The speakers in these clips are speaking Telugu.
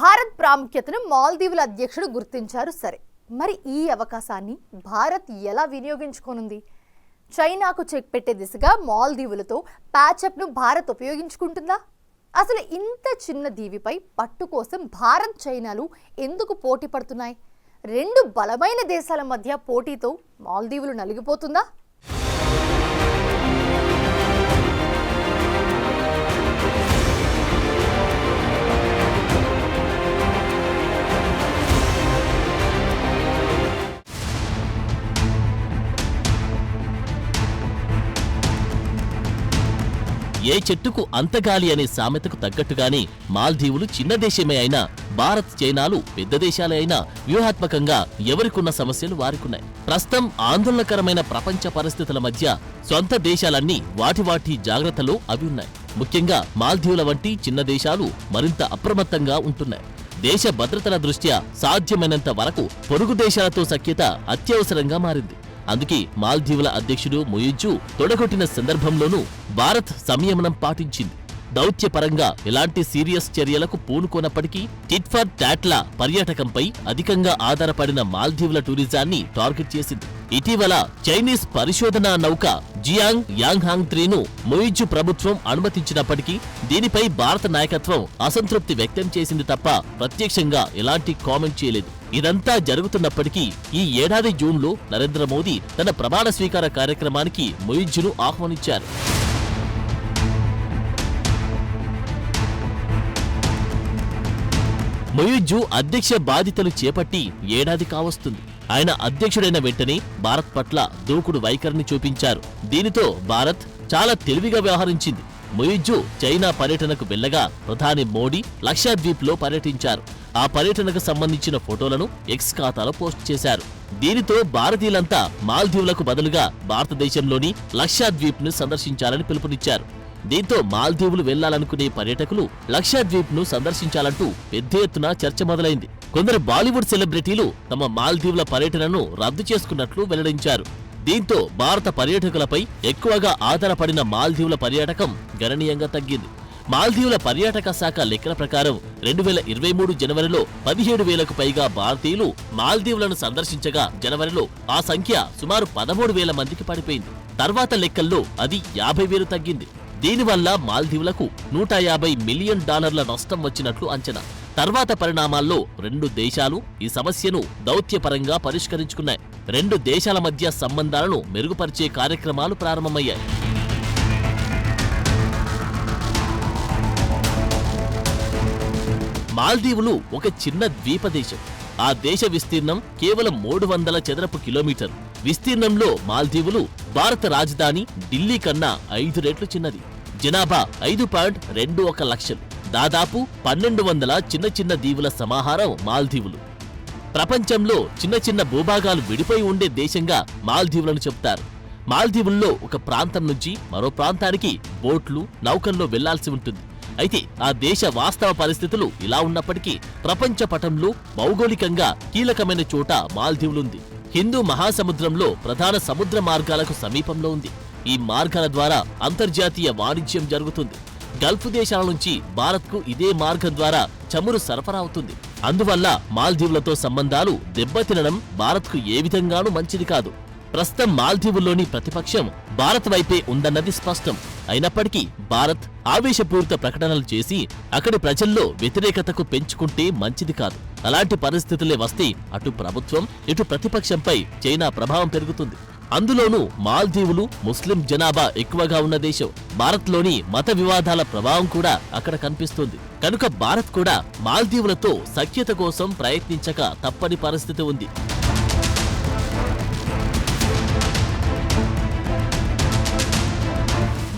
భారత్ ప్రాముఖ్యతను మాల్దీవుల అధ్యక్షుడు గుర్తించారు. సరే, మరి ఈ అవకాశాన్ని భారత్ ఎలా వినియోగించుకోనుంది? చైనాకు చెక్ పెట్టే దిశగా మాల్దీవులతో ప్యాచప్ను భారత్ ఉపయోగించుకుంటుందా? అసలు ఇంత చిన్న దీవిపై పట్టు కోసం భారత్ చైనాలు ఎందుకు పోటీ పడుతున్నాయి? రెండు బలమైన దేశాల మధ్య పోటీతో మాల్దీవులు నలిగిపోతుందా? ఏ చెట్టుకు అంతగాలి అనే సామెతకు తగ్గట్టుగానే మాల్దీవులు చిన్న దేశమే అయినా భారత్ చైనాలు పెద్ద దేశాలే అయినా వ్యూహాత్మకంగా ఎవరికున్న సమస్యలు వారికున్నాయి. ప్రస్తుతం ఆందోళనకరమైన ప్రపంచ పరిస్థితుల మధ్య సొంత దేశాలన్నీ వాటి జాగ్రత్తలో అవి ఉన్నాయి. ముఖ్యంగా మాల్దీవుల వంటి చిన్న దేశాలు మరింత అప్రమత్తంగా ఉంటున్నాయి. దేశ భద్రతల దృష్ట్యా సాధ్యమైనంత వరకు పొరుగు దేశాలతో సఖ్యత అత్యవసరంగా మారింది. అందుకే మాల్దీవుల అధ్యక్షుడు మొయిజ్జు తొడగొట్టిన సందర్భంలోనూ భారత్ సంయమనం పాటించింది. దౌత్యపరంగా ఎలాంటి సీరియస్ చర్యలకు పూనుకోనప్పటికీ టిట్ ఫర్ టాట్ల పర్యాటకంపై అధికంగా ఆధారపడిన మాల్దీవుల టూరిజాన్ని టార్గెట్ చేసింది. ఇటీవల చైనీస్ పరిశోధనా నౌక జియాంగ్ యాంగ్హాంగ్ 3ను మొయిజ్జు ప్రభుత్వం అనుమతించినప్పటికీ దీనిపై భారత నాయకత్వం అసంతృప్తి వ్యక్తం చేసింది తప్ప ప్రత్యక్షంగా ఎలాంటి కామెంట్ చేయలేదు. ఇదంతా జరుగుతున్నప్పటికీ ఈ ఏడాది జూన్లో నరేంద్ర మోదీ తన ప్రమాణ స్వీకార కార్యక్రమానికి మొయిజ్జును ఆహ్వానించారు. మొయిజ్జు అధ్యక్ష బాధ్యతలు చేపట్టి ఏడాది కావస్తుంది. ఆయన అధ్యక్షుడైన వెంటనే భారత్ పట్ల దూకుడు వైఖరిని చూపించారు. దీనితో భారత్ చాలా తెలివిగా వ్యవహరించింది. మొయిజ్జు చైనా పర్యటనకు వెళ్లగా ప్రధాని మోడీ లక్షద్వీప్లో పర్యటించారు. ఆ పర్యటనకు సంబంధించిన ఫోటోలను ఎక్స్ ఖాతాలో పోస్ట్ చేశారు. దీనితో భారతీయులంతా మాల్దీవులకు బదులుగా భారతదేశంలోని లక్షద్వీప్ను సందర్శించాలని పిలుపునిచ్చారు. దీంతో మాల్దీవులు వెళ్లాలనుకునే పర్యాటకులు లక్షద్వీప్ను సందర్శించాలంటూ పెద్ద ఎత్తున చర్చ మొదలైంది. కొందరు బాలీవుడ్ సెలబ్రిటీలు తమ మాల్దీవుల పర్యటనను రద్దు చేసుకున్నట్లు వెల్లడించారు. దీంతో భారత పర్యాటకులపై ఎక్కువగా ఆధారపడిన మాల్దీవుల పర్యాటకం గణనీయంగా తగ్గింది. మాల్దీవుల పర్యాటక శాఖ లెక్కల ప్రకారం 2023 జనవరిలో 17,000కు పైగా భారతీయులు మాల్దీవులను సందర్శించగా జనవరిలో ఆ సంఖ్య సుమారు 13,000 మందికి పడిపోయింది. తర్వాత లెక్కల్లో అది 50,000 తగ్గింది. దీనివల్ల మాల్దీవులకు $150 మిలియన్ నష్టం వచ్చినట్లు అంచనా. తర్వాత పరిణామాల్లో రెండు దేశాలు ఈ సమస్యను దౌత్యపరంగా పరిష్కరించుకున్నాయి. రెండు దేశాల మధ్య సంబంధాలను మెరుగుపరిచే కార్యక్రమాలు ప్రారంభమయ్యాయి. మాల్దీవులు ఒక చిన్న ద్వీపదేశం. ఆ దేశ విస్తీర్ణం కేవలం 300 చదరపు కిలోమీటర్. విస్తీర్ణంలో మాల్దీవులు భారత రాజధాని ఢిల్లీ కన్నా 5 రెట్లు చిన్నది. జనాభా 5.21 లక్షలు. దాదాపు 1200 చిన్న దీవుల సమాహారం మాల్దీవులు. ప్రపంచంలో చిన్న భూభాగాలు విడిపోయి ఉండే దేశంగా మాల్దీవులను చెబుతారు. మాల్దీవుల్లో ఒక ప్రాంతం నుంచి మరో ప్రాంతానికి బోట్లు, నౌకల్లో వెళ్లాల్సి ఉంటుంది. అయితే ఆ దేశ వాస్తవ పరిస్థితులు ఇలా ఉన్నప్పటికీ ప్రపంచ పటంలో భౌగోళికంగా కీలకమైన చోట మాల్దీవులుంది. హిందూ మహాసముద్రంలో ప్రధాన సముద్ర మార్గాలకు సమీపంలో ఉంది. ఈ మార్గాల ద్వారా అంతర్జాతీయ వాణిజ్యం జరుగుతుంది. గల్ఫ్ దేశాల నుంచి భారత్కు ఇదే మార్గం ద్వారా చమురు సరఫరా అవుతుంది. అందువల్ల మాల్దీవులతో సంబంధాలు దెబ్బతినడం భారత్కు ఏ విధంగానూ మంచిది కాదు. ప్రస్తుతం మాల్దీవుల్లోని ప్రతిపక్షం భారత్ వైపే ఉందన్నది స్పష్టం. అయినప్పటికీ భారత్ ఆవేశపూరిత ప్రకటనలు చేసి అక్కడి ప్రజల్లో వ్యతిరేకతకు పెంచుకుంటే మంచిది కాదు. అలాంటి పరిస్థితులే వస్తే అటు ప్రభుత్వం ఇటు ప్రతిపక్షంపై చైనా ప్రభావం పెరుగుతుంది. అందులోనూ మాల్దీవులు ముస్లిం జనాభా ఎక్కువగా ఉన్న దేశం. భారత్లోని మత వివాదాల ప్రభావం కూడా అక్కడ కనిపిస్తుంది. కనుక భారత్ కూడా మాల్దీవులతో సఖ్యత కోసం ప్రయత్నించక తప్పని పరిస్థితి ఉంది.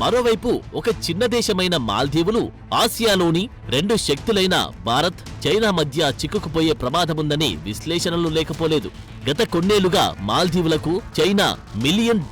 మరోవైపు ఒక చిన్న దేశమైన మాల్దీవులు ఆసియాలోని రెండు శక్తులైన భారత్, చైనా మధ్య చిక్కుకుపోయే ప్రమాదముందని విశ్లేషణలు లేకపోలేదు. గత కొన్నేళ్లుగా మాల్దీవులకు చైనా $1 మిలియన్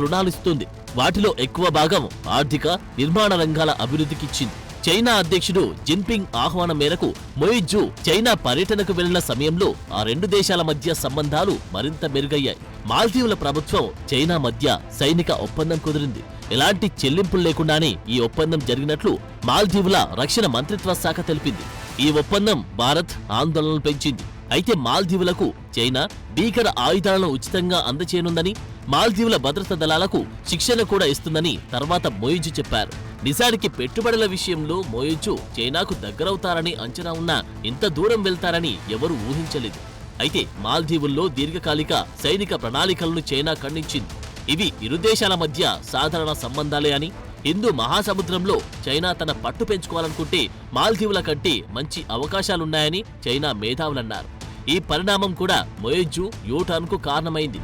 రుణాలిస్తుంది. వాటిలో ఎక్కువ భాగం ఆర్థిక, నిర్మాణ రంగాల అభివృద్ధికిచ్చింది. చైనా అధ్యక్షుడు జిన్పింగ్ ఆహ్వానం మేరకు మొయిజ్జు చైనా పర్యటనకు వెళ్లిన సమయంలో ఆ రెండు దేశాల మధ్య సంబంధాలు మరింత మెరుగయ్యాయి. మాల్దీవుల ప్రభుత్వం చైనా మధ్య సైనిక ఒప్పందం కుదిరింది. ఎలాంటి చెల్లింపులు లేకుండానే ఈ ఒప్పందం జరిగినట్లు మాల్దీవుల రక్షణ మంత్రిత్వ శాఖ తెలిపింది. ఈ ఒప్పందం భారత్ ఆందోళనలు పెంచింది. అయితే మాల్దీవులకు చైనా భీకర ఆయుధాలను ఉచితంగా అందచేయనుందని, మాల్దీవుల భద్రతా దళాలకు శిక్షణ కూడా ఇస్తుందని తర్వాత మొయిజ్ చెప్పారు. నిజానికి పెట్టుబడుల విషయంలో మొయిజ్ చైనాకు దగ్గరవుతారని అంచనా ఉన్నా ఇంత దూరం వెళ్తారని ఎవరూ ఊహించలేదు. అయితే మాల్దీవుల్లో దీర్ఘకాలిక సైనిక ప్రణాళికలను చైనా ఖండించింది. ఇవి ఇరు దేశాల మధ్య సాధారణ సంబంధాలే అని, హిందూ మహాసముద్రంలో చైనా తన పట్టు పెంచుకోవాలనుకుంటే మాల్దీవుల కంటే మంచి అవకాశాలున్నాయని చైనా మేధావులన్నారు. ఈ పరిణామం కూడా మొయిజ్ యూటర్న్కు కారణమైంది.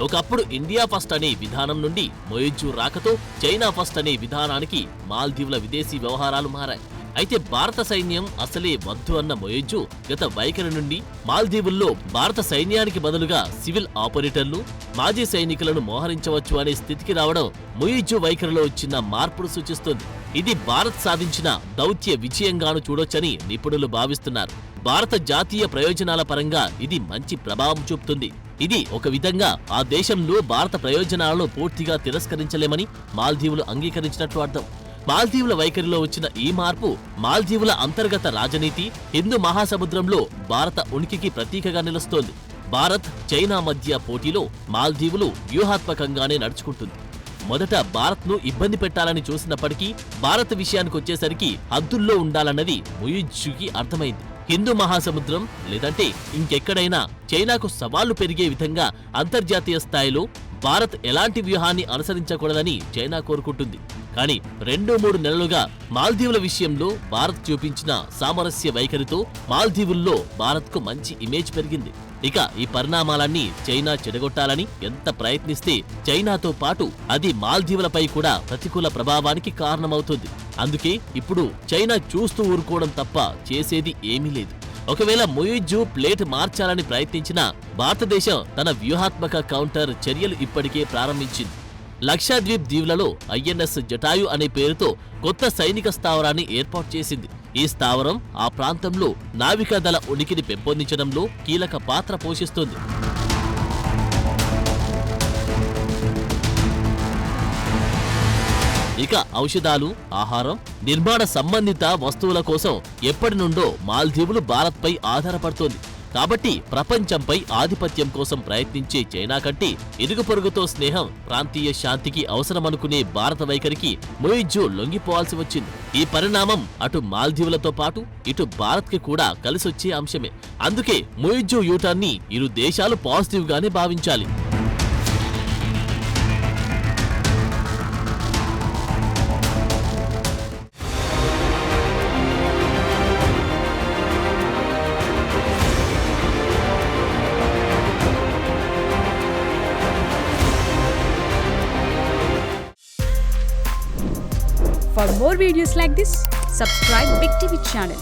ఒకప్పుడు ఇండియా ఫస్ట్ అనే విధానం నుండి మొయిజ్ రాకతో చైనా ఫస్ట్ అనే విధానానికి మాల్దీవుల విదేశీ వ్యవహారాలు మారాయి. అయితే భారత సైన్యం అసలే వద్దు అన్న మొయిజ్ గత వైఖరి నుండి మాల్దీవుల్లో భారత సైన్యానికి బదులుగా సివిల్ ఆపరేటర్లు, మాజీ సైనికులను మోహరించవచ్చు అనే స్థితికి రావడం మొయిజ్ వైఖరిలో వచ్చిన మార్పును సూచిస్తోంది. ఇది భారత్ సాధించిన దౌత్య విజయంగాను చూడొచ్చని నిపుణులు భావిస్తున్నారు. భారత జాతీయ ప్రయోజనాల పరంగా ఇది మంచి ప్రభావం చూపుతుంది. ఇది ఒక విధంగా ఆ దేశంలో భారత ప్రయోజనాలను పూర్తిగా తిరస్కరించలేమని మాల్దీవులు అంగీకరించినట్లు అర్థం. మాల్దీవుల వైఖరిలో వచ్చిన ఈ మార్పు మాల్దీవుల అంతర్గత రాజనీతి, హిందూ మహాసముద్రంలో భారత ఉనికికి ప్రతీకగా నిలుస్తోంది. భారత్ చైనా మధ్య పోటీలో మాల్దీవులు వ్యూహాత్మకంగానే నడుచుకుంటుంది. మొదట భారత్ను ఇబ్బంది పెట్టాలని చూసినప్పటికీ భారత్ విషయానికొచ్చేసరికి హద్దుల్లో ఉండాలన్నది మొయిజ్కి అర్థమైంది. హిందూ మహాసముద్రం లేదంటే ఇంకెక్కడైనా చైనాకు సవాళ్లు పెరిగే విధంగా అంతర్జాతీయ స్థాయిలో భారత్ ఎలాంటి వ్యూహాన్ని అనుసరించకూడదని చైనా కోరుకుంటుంది. కానీ 2-3 నెలలుగా మాల్దీవుల విషయంలో భారత్ చూపించిన సామరస్య వైఖరితో మాల్దీవుల్లో భారత్కు మంచి ఇమేజ్ పెరిగింది. ఇక ఈ పరిణామాలన్నీ చైనా చెడగొట్టాలని ఎంత ప్రయత్నిస్తే చైనాతో పాటు అది మాల్దీవులపై కూడా ప్రతికూల ప్రభావానికి కారణమవుతుంది. అందుకే ఇప్పుడు చైనా చూస్తూ ఊరుకోవడం తప్ప చేసేది ఏమీ లేదు. ఒకవేళ మొయిజ్ ప్లేట్ మార్చాలని ప్రయత్నించినా భారతదేశం తన వ్యూహాత్మక కౌంటర్ చర్యలు ఇప్పటికే ప్రారంభించింది. లక్షద్వీప్ దీవులలో ఐఎన్ఎస్ జటాయు అనే పేరుతో కొత్త సైనిక స్థావరాన్ని ఏర్పాటు చేసింది. ఈ స్థావరం ఆ ప్రాంతంలో నావికాదళ ఉనికిని పెంపొందించడంలో కీలక పాత్ర పోషిస్తుంది. ఇక ఔషధాలు, ఆహారం, నిర్మాణ సంబంధిత వస్తువుల కోసం ఎప్పటి నుండో మాల్దీవులు భారత్పై ఆధారపడుతోంది. కాబట్టి ప్రపంచంపై ఆధిపత్యం కోసం ప్రయత్నించే చైనా కంటే ఇరుగు పొరుగుతో స్నేహం, ప్రాంతీయ శాంతికి అవసరమనుకునే భారత వైఖరికి మొయిజ్ లొంగిపోవాల్సి వచ్చింది. ఈ పరిణామం అటు మాల్దీవులతో పాటు ఇటు భారత్కి కూడా కలిసొచ్చే అంశమే. అందుకే మొయిజ్ యూటర్న్ని ఇరు దేశాలు పాజిటివ్ గానే భావించాలి. For more videos like this, subscribe Big TV channel.